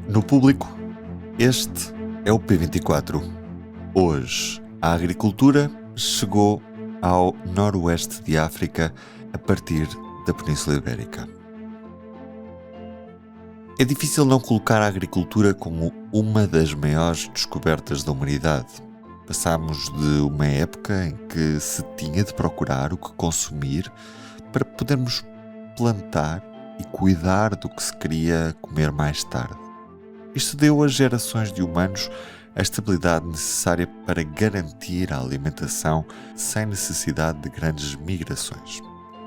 No público, este é o P24. Hoje, a agricultura chegou ao noroeste de África a partir da Península Ibérica. É difícil não colocar a agricultura como uma das maiores descobertas da humanidade. Passámos de uma época em que se tinha de procurar o que consumir para podermos plantar e cuidar do que se queria comer mais tarde. Isto deu às gerações de humanos a estabilidade necessária para garantir a alimentação sem necessidade de grandes migrações.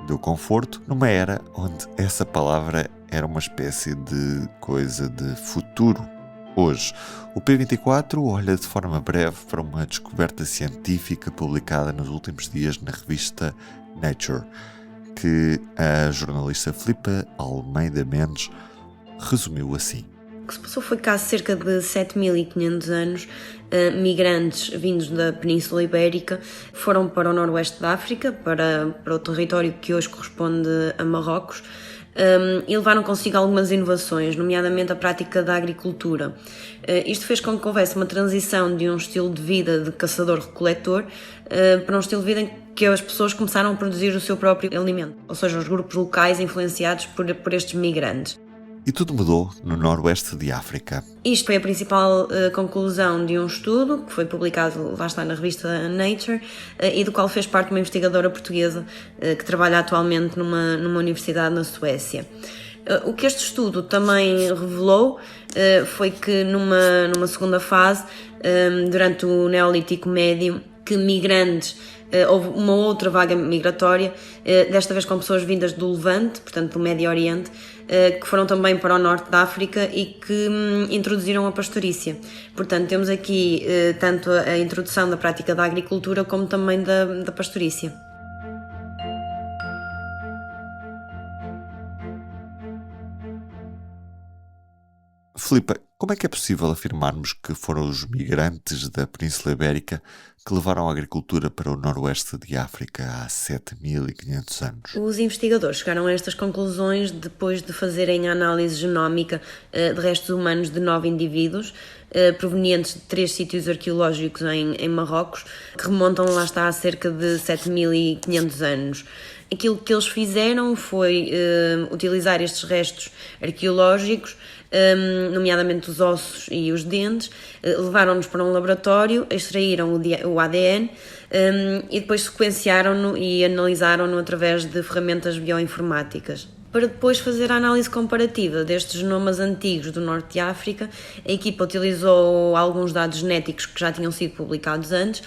Deu conforto numa era onde essa palavra era uma espécie de coisa de futuro. Hoje, o P24 olha de forma breve para uma descoberta científica publicada nos últimos dias na revista Nature, que a jornalista Filipa Almeida Mendes resumiu assim. O que se passou foi que há cerca de 7.500 anos, migrantes vindos da Península Ibérica foram para o noroeste da África, para o território que hoje corresponde a Marrocos, e levaram consigo algumas inovações, nomeadamente a prática da agricultura. Isto fez com que houvesse uma transição de um estilo de vida de caçador-recoletor para um estilo de vida em que as pessoas começaram a produzir o seu próprio alimento, ou seja, os grupos locais influenciados por estes migrantes. E tudo mudou no noroeste de África. Isto foi a principal conclusão de um estudo que foi publicado, lá está, na revista Nature, e do qual fez parte uma investigadora portuguesa que trabalha atualmente numa universidade na Suécia. O que este estudo também revelou foi que numa segunda fase, durante o Neolítico Médio, que migrantes, houve uma outra vaga migratória, desta vez com pessoas vindas do Levante, portanto do Médio Oriente, que foram também para o norte da África e que introduziram a pastorícia. Portanto, temos aqui tanto a introdução da prática da agricultura como também da pastorícia. Filipa, como é que é possível afirmarmos que foram os migrantes da Península Ibérica que levaram a agricultura para o noroeste de África há 7.500 anos? Os investigadores chegaram a estas conclusões depois de fazerem a análise genómica de restos humanos de 9 indivíduos, provenientes de 3 sítios arqueológicos em Marrocos, que remontam, lá está, a cerca de 7.500 anos. Aquilo que eles fizeram foi utilizar estes restos arqueológicos, nomeadamente os ossos e os dentes, levaram-nos para um laboratório, extraíram o ADN e depois sequenciaram-no e analisaram-no através de ferramentas bioinformáticas. Para depois fazer a análise comparativa destes genomas antigos do norte de África, a equipa utilizou alguns dados genéticos que já tinham sido publicados antes,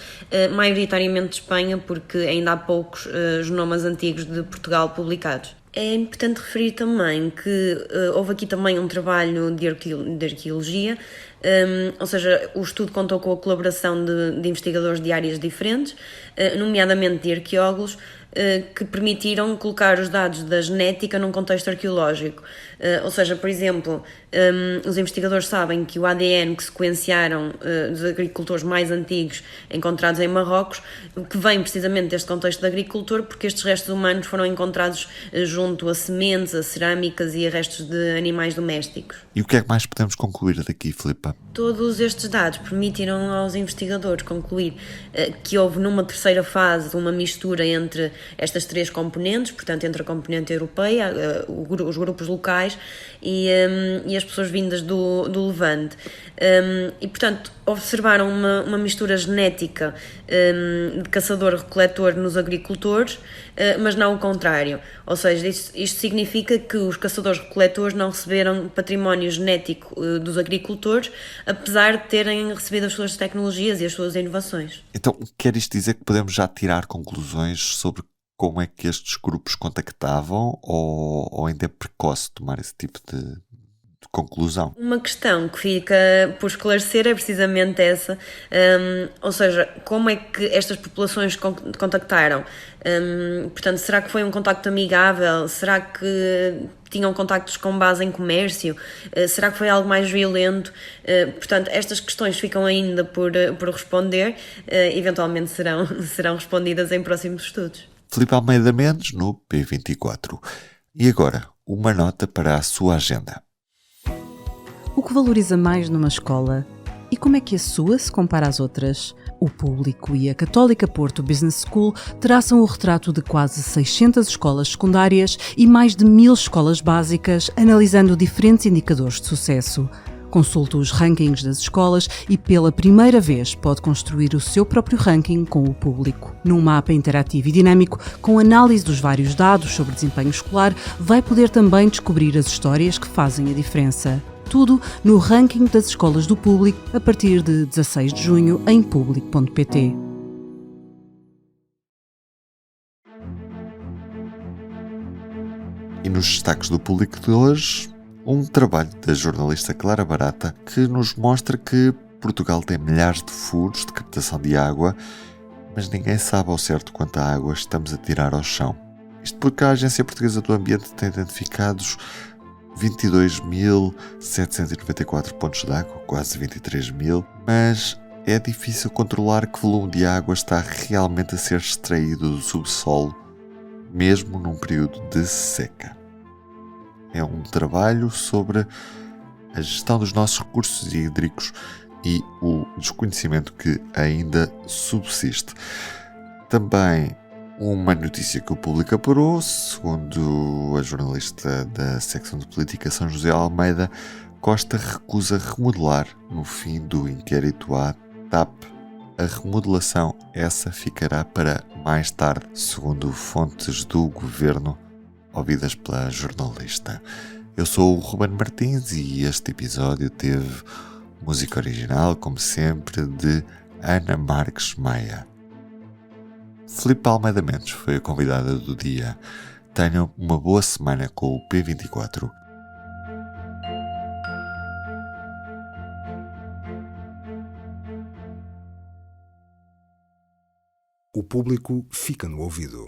maioritariamente de Espanha, porque ainda há poucos genomas antigos de Portugal publicados. É importante referir também que houve aqui também um trabalho de arqueologia, ou seja, o estudo contou com a colaboração de investigadores de áreas diferentes, nomeadamente de arqueólogos, que permitiram colocar os dados da genética num contexto arqueológico. Ou seja, por exemplo, os investigadores sabem que o ADN que sequenciaram dos agricultores mais antigos encontrados em Marrocos, que vem precisamente deste contexto de agricultor, porque estes restos humanos foram encontrados junto a sementes, a cerâmicas e a restos de animais domésticos. E o que é que mais podemos concluir daqui, Filipa? Todos estes dados permitiram aos investigadores concluir que houve numa terceira fase uma mistura entre estas 3 componentes, portanto entre a componente europeia, os grupos locais e as pessoas vindas do Levante. E portanto observaram uma mistura genética de caçador-recoletor nos agricultores, mas não o contrário. Ou seja, isto significa que os caçadores-recoletores não receberam património genético dos agricultores, apesar de terem recebido as suas tecnologias e as suas inovações. Então, quer isto dizer que podemos já tirar conclusões sobre como é que estes grupos contactavam ou ainda é precoce tomar esse tipo de conclusão? Uma questão que fica por esclarecer é precisamente essa, ou seja, como é que estas populações contactaram? Portanto, será que foi um contacto amigável? Será que tinham contactos com base em comércio? Será que foi algo mais violento? Portanto, estas questões ficam ainda por responder, eventualmente serão respondidas em próximos estudos. Filipe Almeida Mendes, no P24. E agora, uma nota para a sua agenda. O que valoriza mais numa escola? E como é que a sua se compara às outras? O Público e a Católica Porto Business School traçam o retrato de quase 600 escolas secundárias e mais de 1000 escolas básicas, analisando diferentes indicadores de sucesso. Consulte os rankings das escolas e pela primeira vez pode construir o seu próprio ranking com o Público. Num mapa interativo e dinâmico, com análise dos vários dados sobre desempenho escolar, vai poder também descobrir as histórias que fazem a diferença. Tudo no ranking das escolas do Público a partir de 16 de junho em público.pt. E nos destaques do Público de hoje, um trabalho da jornalista Clara Barata que nos mostra que Portugal tem milhares de furos de captação de água, mas ninguém sabe ao certo quanta água estamos a tirar ao chão. Isto porque a Agência Portuguesa do Ambiente tem identificados 22.794 pontos de água, quase 23.000, mas é difícil controlar que volume de água está realmente a ser extraído do subsolo, mesmo num período de seca. É um trabalho sobre a gestão dos nossos recursos hídricos e o desconhecimento que ainda subsiste. Também uma notícia que o Público apurou, segundo a jornalista da secção de política São José Almeida, Costa recusa remodelar no fim do inquérito à TAP. A remodelação essa ficará para mais tarde, segundo fontes do governo ouvidas pela jornalista. Eu sou o Ruben Martins e este episódio teve música original, como sempre, de Ana Marques Maia. Filipe Almeida Mendes foi a convidada do dia. Tenham uma boa semana com o P24. O Público fica no ouvido.